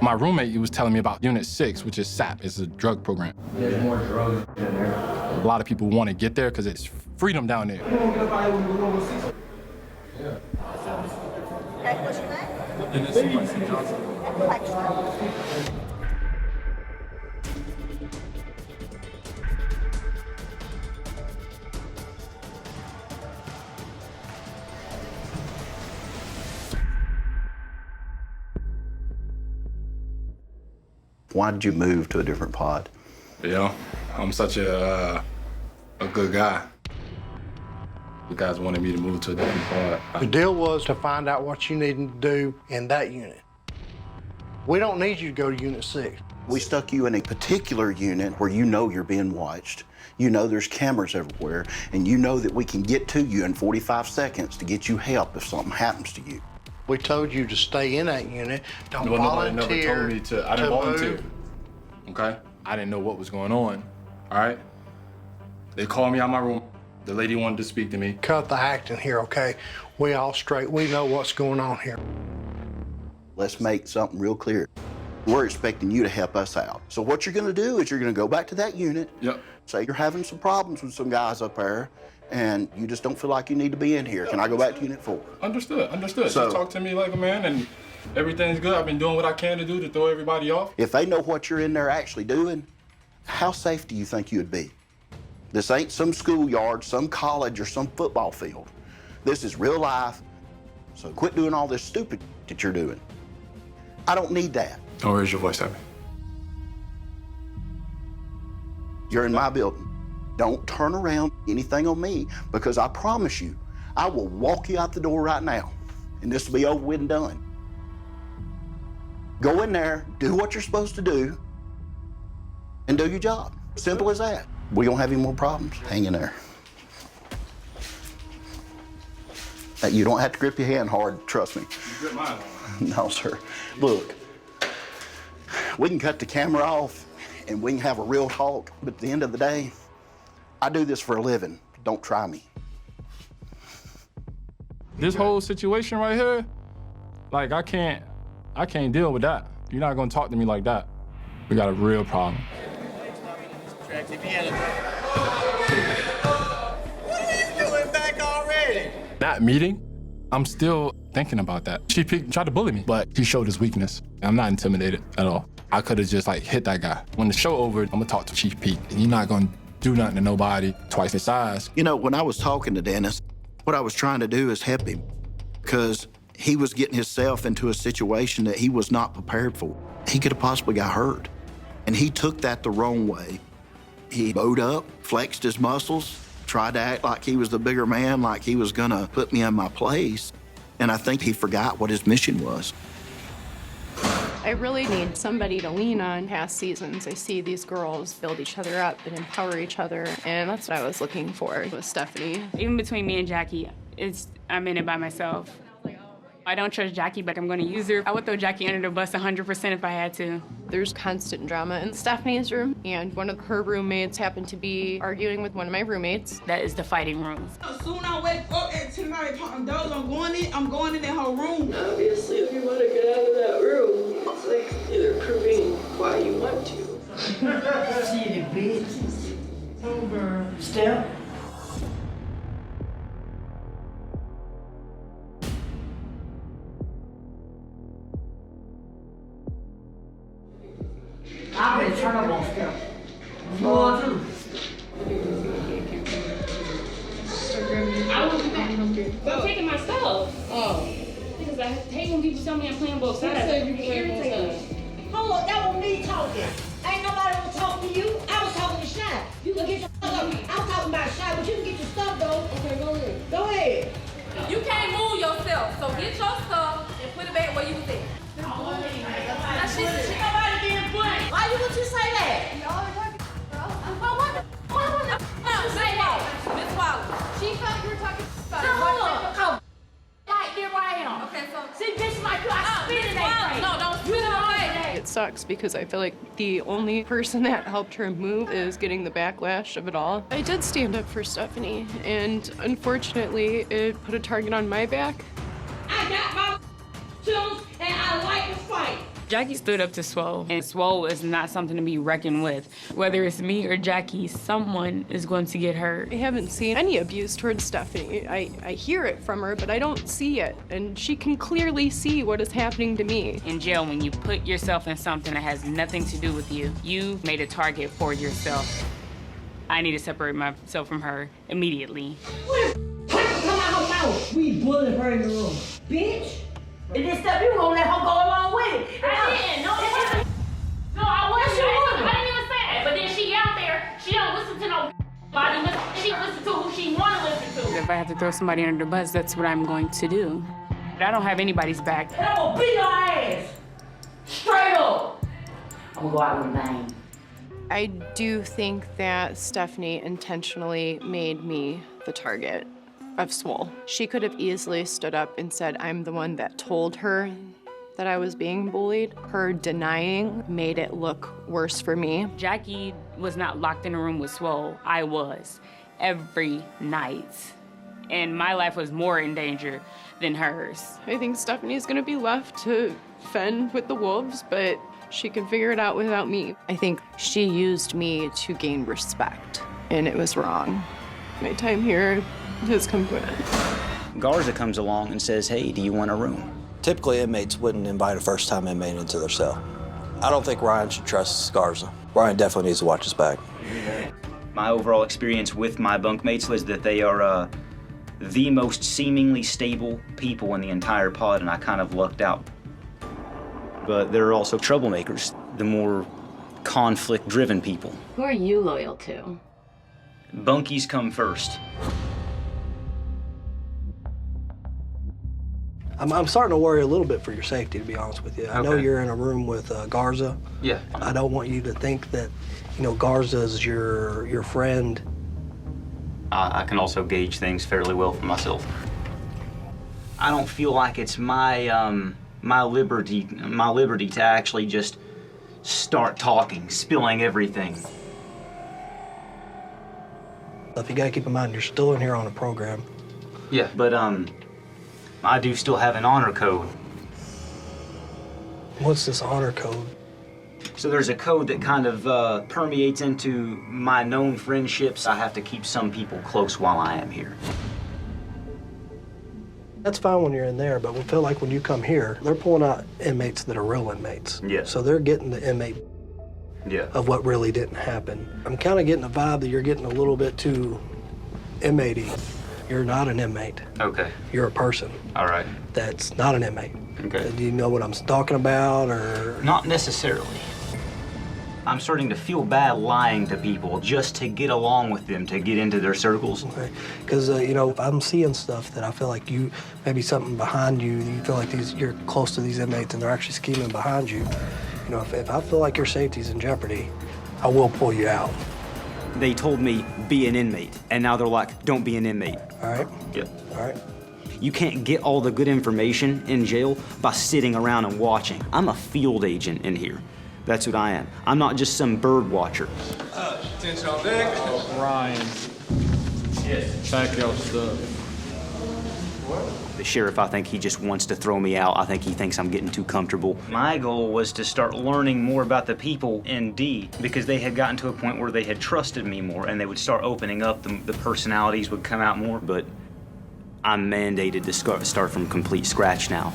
My roommate, he was telling me about Unit 6, which is SAP. It's a drug program. There's more drugs in there. A lot of people want to get there because it's freedom down there. Okay, what's your name? Why did you move to a different pod? Yeah, I'm such a good guy. You guys wanted me to move to a different pod. The deal was to find out what you needed to do in that unit. We don't need you to go to Unit 6. We stuck you in a particular unit where you know you're being watched. You know there's cameras everywhere, and you know that we can get to you in 45 seconds to get you help if something happens to you. We told you to stay in that unit. Don't volunteer. Nobody never told me to. I didn't volunteer. Okay? I didn't know what was going on. All right? They called me out my room. The lady wanted to speak to me. Cut the acting here, okay? We all straight. We know what's going on here. Let's make something real clear. We're expecting you to help us out. So what you're gonna do is you're gonna go back to that unit. Yep. Say you're having some problems with some guys up there, and you just don't feel like you need to be in here. Can I go back to Unit 4? Understood. So, just talk to me like a man, and everything's good. I've been doing what I can to do to throw everybody off. If they know what you're in there actually doing, how safe do you think you'd be? This ain't some schoolyard, some college, or some football field. This is real life, so quit doing all this stupid that you're doing. I don't need that. Oh, raise your voice at me. You're in my building. Don't turn around anything on me, because I promise you, I will walk you out the door right now, and this will be over with and done. Go in there, do what you're supposed to do, and do your job. Simple as that. We don't have any more problems. Hang in there. You don't have to grip your hand hard, trust me. You grip mine. No, sir. Look, we can cut the camera off and we can have a real talk, but at the end of the day, I do this for a living. Don't try me. This whole situation right here, like I can't deal with that. You're not gonna talk to me like that. We got a real problem. What are you doing back already? That meeting, I'm still thinking about that. Chief Peak tried to bully me, but he showed his weakness. I'm not intimidated at all. I could have just hit that guy. When the show over, I'm gonna talk to Chief Peak. You're not gonna do nothing to nobody twice his size. You know, when I was talking to Dennis, what I was trying to do is help him, because he was getting himself into a situation that he was not prepared for. He could have possibly got hurt, and he took that the wrong way. He bowed up, flexed his muscles, tried to act like he was the bigger man, like he was gonna put me in my place, and I think he forgot what his mission was. I really need somebody to lean on. Past seasons, I see these girls build each other up and empower each other, and that's what I was looking for with Stephanie. Even between me and Jackie, I'm in it by myself. I don't trust Jackie, but I'm gonna use her. I would throw Jackie under the bus 100% if I had to. There's constant drama in Stephanie's room, and one of her roommates happened to be arguing with one of my roommates. That is the fighting room. As soon as I wake up at 10 night, I'm going in her room. Obviously, if you want to get out of that room, it's like either proving why you want to. See the bitch. Over. Step. I've been trying to step. More too. I won't be back. I'm taking my stuff. Oh. Because I hate when people tell me I'm playing both sides. Hold on, that was me talking. Ain't nobody was talking to you. I was talking to Shy. You can get your stuff up. I'm talking about Shy, but you can get your stuff though. Okay, go ahead. Go ahead. You can't move yourself, so get your stuff and put it back where you was at. Now she nobody being funny. Why would you say that? Y'all are talking, bro. What the say that? Miss Wallace. She thought you were talking about Come right there where I am. Okay, so see, bitch like you, I spit in that face. No, don't spit in her face. It sucks because I feel like the only person that helped her move is getting the backlash of it all. I did stand up for Stephanie, and unfortunately, it put a target on my back. I got my tools and I like to fight. Jackie stood up to Swole, and Swole is not something to be reckoned with. Whether it's me or Jackie, someone is going to get hurt. I haven't seen any abuse towards Stephanie. I hear it from her, but I don't see it. And she can clearly see what is happening to me. In jail, when you put yourself in something that has nothing to do with you, you made a target for yourself. I need to separate myself from her immediately. What the fuck come out her mouth? We bullied her in the room. Bitch! And this stuff, you gonna let her go along with it. I didn't. No, I wasn't. I didn't even say that. But then she out there, she don't listen to nobody. She listen to who she want to listen to. If I have to throw somebody under the bus, that's what I'm going to do. I don't have anybody's back. And I'm gonna beat her ass. Straight up. I'm gonna go out with a bang. I do think that Stephanie intentionally made me the target of Swole. She could have easily stood up and said, I'm the one that told her that I was being bullied. Her denying made it look worse for me. Jackie was not locked in a room with Swole. I was, every night. And my life was more in danger than hers. I think Stephanie's gonna be left to fend with the wolves, but she can figure it out without me. I think she used me to gain respect, and it was wrong. My time here has come to an end. Garza comes along and says, hey, do you want a room? Typically, inmates wouldn't invite a first-time inmate into their cell. I don't think Ryan should trust Garza. Ryan definitely needs to watch his back. My overall experience with my bunkmates was that they are the most seemingly stable people in the entire pod, and I kind of lucked out. But there are also troublemakers, the more conflict-driven people. Who are you loyal to? Bunkies come first. I'm starting to worry a little bit for your safety, to be honest with you. I know you're in a room with Garza. Yeah. I don't want you to think that, you know, Garza's your friend. I can also gauge things fairly well for myself. I don't feel like it's my my liberty to actually just start talking, spilling everything. If you gotta keep in mind, you're still in here on a program. Yeah, but I do still have an honor code. What's this honor code? So there's a code that kind of permeates into my known friendships. I have to keep some people close while I am here. That's fine when you're in there, but we feel like when you come here, they're pulling out inmates that are real inmates. Yeah. So they're getting the inmate of what really didn't happen. I'm kind of getting a vibe that you're getting a little bit too inmate-y. You're not an inmate. Okay. You're a person. All right. That's not an inmate. Okay. Do you know what I'm talking about, or? Not necessarily. I'm starting to feel bad lying to people just to get along with them, to get into their circles. Okay. Because, you know, if I'm seeing stuff that I feel like maybe something behind you, you feel like you're close to these inmates and they're actually scheming behind you. You know, if I feel like your safety's in jeopardy, I will pull you out. They told me, be an inmate, and now they're like, don't be an inmate. All right? Yep. All right. You can't get all the good information in jail by sitting around and watching. I'm a field agent in here. That's what I am. I'm not just some bird watcher. Attention on deck. Ryan. Yes. Pack your stuff. The sheriff, I think he just wants to throw me out. I think he thinks I'm getting too comfortable. My goal was to start learning more about the people in D, because they had gotten to a point where they had trusted me more and they would start opening up, the personalities would come out more, but I'm mandated to start from complete scratch now.